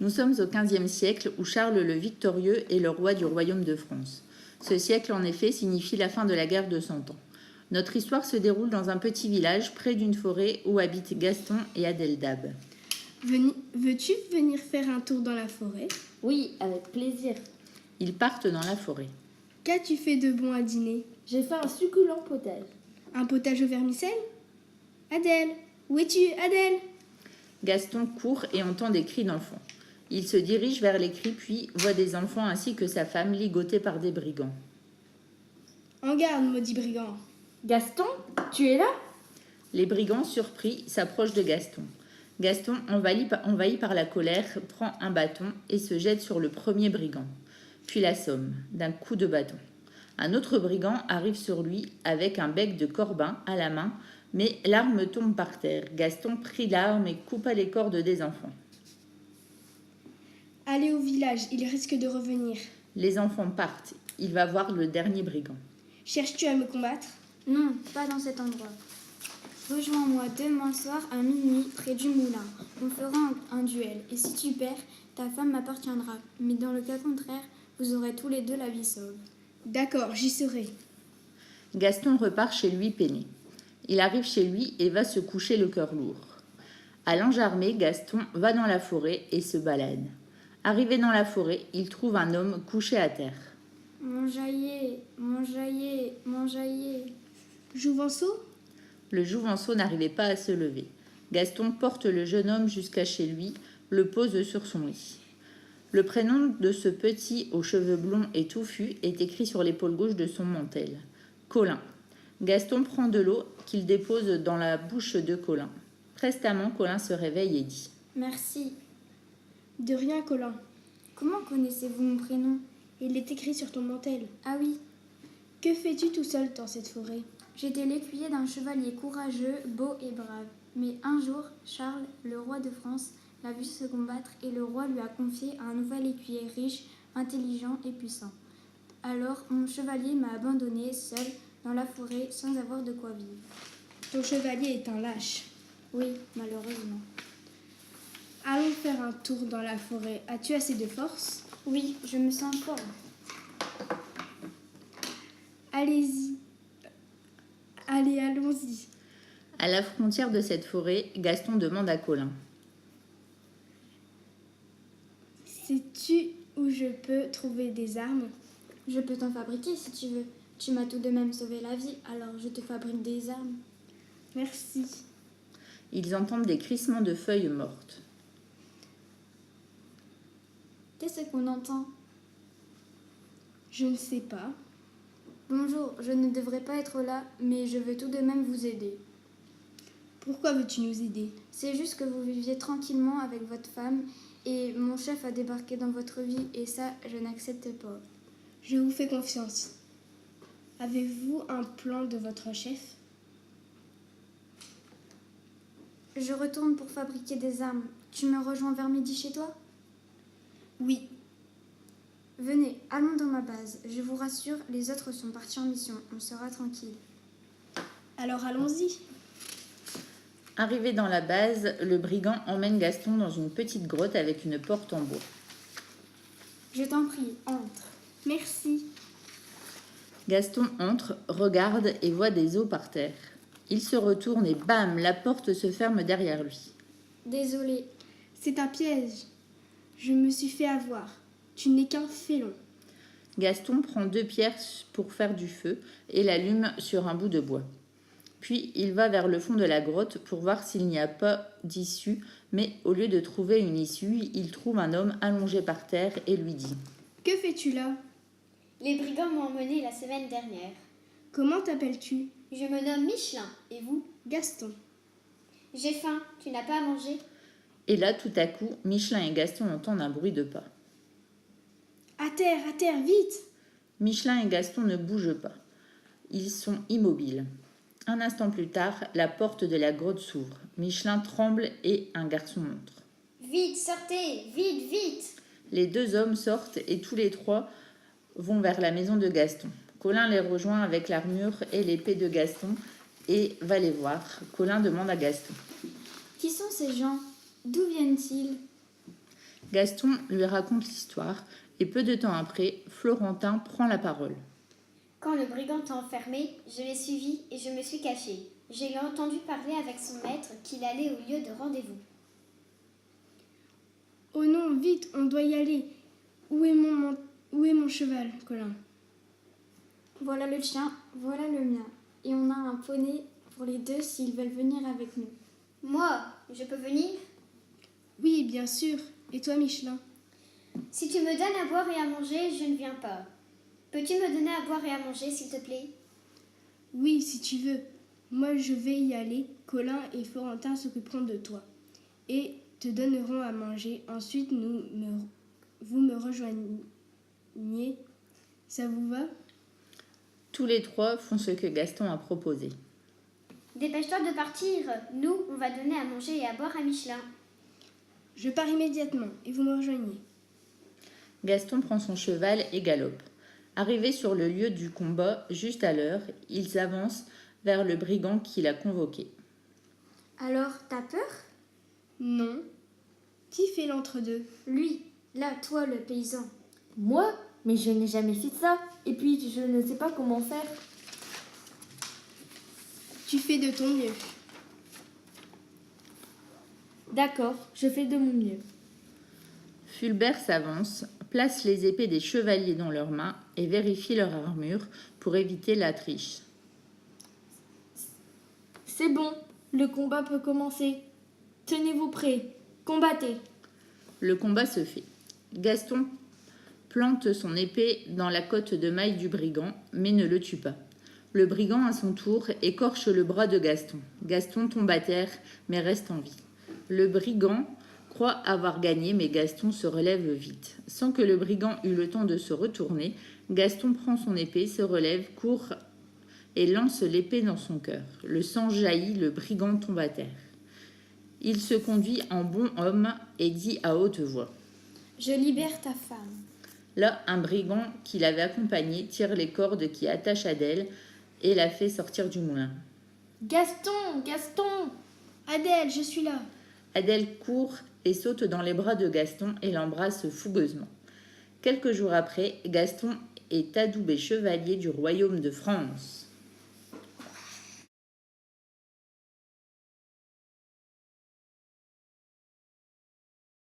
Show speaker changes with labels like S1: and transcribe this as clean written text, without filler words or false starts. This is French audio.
S1: Nous sommes au XVe siècle où Charles le Victorieux est le roi du royaume de France. Ce siècle, en effet, signifie la fin de la guerre de Cent Ans. Notre histoire se déroule dans un petit village près d'une forêt où habitent Gaston et Adéldab.
S2: Veux-tu venir faire un tour dans la forêt?
S3: Oui, avec plaisir.
S1: Ils partent dans la forêt.
S2: Qu'as-tu fait de bon à dîner?
S3: J'ai fait un succulent potage.
S2: Un potage au vermicelle? Adèle, où es-tu, Adèle?
S1: Gaston court et entend des cris d'enfants. Il se dirige vers les cris puis voit des enfants ainsi que sa femme ligotés par des brigands.
S2: En garde, maudit brigand!
S3: Gaston, tu es là?
S1: Les brigands, surpris, s'approchent de Gaston. Gaston, envahi par la colère, prend un bâton et se jette sur le premier brigand, puis l'assomme d'un coup de bâton. Un autre brigand arrive sur lui avec un bec de corbin à la main, mais l'arme tombe par terre. Gaston prit l'arme et coupa les cordes des enfants.
S2: Allez au village, il risque de revenir.
S1: Les enfants partent. Il va voir le dernier brigand.
S2: Cherches-tu à me combattre?
S4: Non, pas dans cet endroit. Rejoins-moi demain soir à minuit près du moulin. On fera un duel. Et si tu perds, ta femme m'appartiendra. Mais dans le cas contraire, vous aurez tous les deux la vie sauve.
S2: D'accord, j'y serai.
S1: Gaston repart chez lui peiné. Il arrive chez lui et va se coucher le cœur lourd. À l'enjardé, Gaston va dans la forêt et se balade. Arrivé dans la forêt, il trouve un homme couché à terre.
S4: Mon jaillet, mon jaillet, mon jaillet.
S2: Jouvenceau?
S1: Le jouvenceau n'arrivait pas à se lever. Gaston porte le jeune homme jusqu'à chez lui, le pose sur son lit. Le prénom de ce petit aux cheveux blonds et touffus est écrit sur l'épaule gauche de son mantel. Colin. Gaston prend de l'eau qu'il dépose dans la bouche de Colin. Prestement, Colin se réveille et dit «
S4: Merci.
S2: De rien, Colin.
S4: Comment connaissez-vous mon prénom?
S2: Il est écrit sur ton mantel.
S4: Ah oui,
S2: Que fais-tu tout seul dans cette forêt?
S4: j'étais l'écuyer d'un chevalier courageux, beau et brave. Mais un jour, Charles, le roi de France, l'a vu se combattre et le roi lui a confié un nouvel écuyer riche, intelligent et puissant. Alors, mon chevalier m'a abandonné seul dans la forêt sans avoir de quoi vivre.
S2: Ton chevalier est un lâche.
S4: Oui, malheureusement.
S2: Allons faire un tour dans la forêt. As-tu assez de force?
S4: Oui, je me sens fort.
S2: Allez-y. Allez, allons-y. »
S1: À la frontière de cette forêt, Gaston demande à Colin
S2: « Sais-tu où je peux trouver des armes?
S4: Je peux t'en fabriquer si tu veux. Tu m'as tout de même sauvé la vie, alors je te fabrique des armes.
S2: Merci. »
S1: Ils entendent des crissements de feuilles mortes.
S4: Qu'est-ce qu'on entend?
S2: Je ne sais pas.
S4: Bonjour, je ne devrais pas être là, mais je veux tout de même vous aider.
S2: Pourquoi veux-tu nous aider?
S4: C'est juste que vous viviez tranquillement avec votre femme et mon chef a débarqué dans votre vie et ça, je n'accepte pas.
S2: Je vous fais confiance. Avez-vous un plan de votre chef?
S4: Je retourne pour fabriquer des armes. Tu me rejoins vers midi chez toi?
S2: Oui.
S4: Venez, allons dans ma base. Je vous rassure, les autres sont partis en mission. On sera tranquille.
S2: Alors allons-y.
S1: Arrivé dans la base, le brigand emmène Gaston dans une petite grotte avec une porte en bois.
S4: Je t'en prie, entre.
S2: Merci.
S1: Gaston entre, regarde et voit des os par terre. Il se retourne et bam, la porte se ferme derrière lui.
S4: Désolée.
S2: C'est un piège. Je me suis fait avoir. Tu n'es qu'un félon.
S1: Gaston prend 2 pierres pour faire du feu et l'allume sur un bout de bois. Puis il va vers le fond de la grotte pour voir s'il n'y a pas d'issue, mais au lieu de trouver une issue, il trouve un homme allongé par terre et lui dit
S2: Que fais-tu là?
S5: Les brigands m'ont emmené la semaine dernière.
S2: Comment t'appelles-tu?
S5: Je me nomme Michelin. Et vous?
S2: Gaston.
S5: J'ai faim. Tu n'as pas à manger?
S1: Et là, tout à coup, Michelin et Gaston entendent un bruit de pas.
S2: À terre, vite!
S1: Michelin et Gaston ne bougent pas. Ils sont immobiles. Un instant plus tard, la porte de la grotte s'ouvre. Michelin tremble et un garçon entre.
S5: Vite, sortez! Vite, vite!
S1: Les 2 hommes sortent et tous les 3 vont vers la maison de Gaston. Colin les rejoint avec l'armure et l'épée de Gaston et va les voir. Colin demande à Gaston.
S4: Qui sont ces gens? D'où viennent-ils?
S1: Gaston lui raconte l'histoire et peu de temps après, Florentin prend la parole.
S5: Quand le brigand t'a enfermé, je l'ai suivi et je me suis cachée. J'ai entendu parler avec son maître qu'il allait au lieu de rendez-vous.
S2: Oh non, vite, on doit y aller. Où est mon cheval, Colin?
S4: Voilà le tien, voilà le mien. Et on a un poney pour les deux s'ils veulent venir avec nous.
S5: Moi, je peux venir?
S2: Oui, bien sûr. Et toi, Michelin?
S5: Si tu me donnes à boire et à manger, je ne viens pas. Peux-tu me donner à boire et à manger, s'il te plaît?
S2: Oui, si tu veux. Moi, je vais y aller. Colin et Florentin s'occuperont de toi et te donneront à manger. Ensuite, vous me rejoignez. Ça vous va?
S1: Tous les trois font ce que Gaston a proposé.
S5: Dépêche-toi de partir. Nous, on va donner à manger et à boire à Michelin.
S2: Je pars immédiatement et vous me rejoignez.
S1: Gaston prend son cheval et galope. Arrivés sur le lieu du combat, juste à l'heure, ils avancent vers le brigand qui l'a convoqué.
S4: Alors, t'as peur?
S2: Non. Qui fait l'entre-deux?
S4: Lui, là, toi, le paysan.
S3: Moi? Mais je n'ai jamais fait ça. Et puis, je ne sais pas comment faire.
S2: Tu fais de ton mieux.
S3: D'accord, je fais de mon mieux.
S1: Fulbert s'avance, place les épées des chevaliers dans leurs mains et vérifie leur armure pour éviter la triche.
S3: C'est bon, le combat peut commencer. Tenez-vous prêts, combattez.
S1: Le combat se fait. Gaston plante son épée dans la cotte de maille du brigand, mais ne le tue pas. Le brigand, à son tour, écorche le bras de Gaston. Gaston tombe à terre, mais reste en vie. Le brigand croit avoir gagné, mais Gaston se relève vite. Sans que le brigand eût le temps de se retourner, Gaston prend son épée, se relève, court et lance l'épée dans son cœur. Le sang jaillit, le brigand tombe à terre. Il se conduit en bon homme et dit à haute voix.
S4: Je libère ta femme.
S1: Là, un brigand qui l'avait accompagné tire les cordes qui attachent Adèle et la fait sortir du moulin.
S3: Gaston, Gaston!
S2: Adèle, je suis là.
S1: Adèle court et saute dans les bras de Gaston et l'embrasse fougueusement. Quelques jours après, Gaston est adoubé chevalier du royaume de France.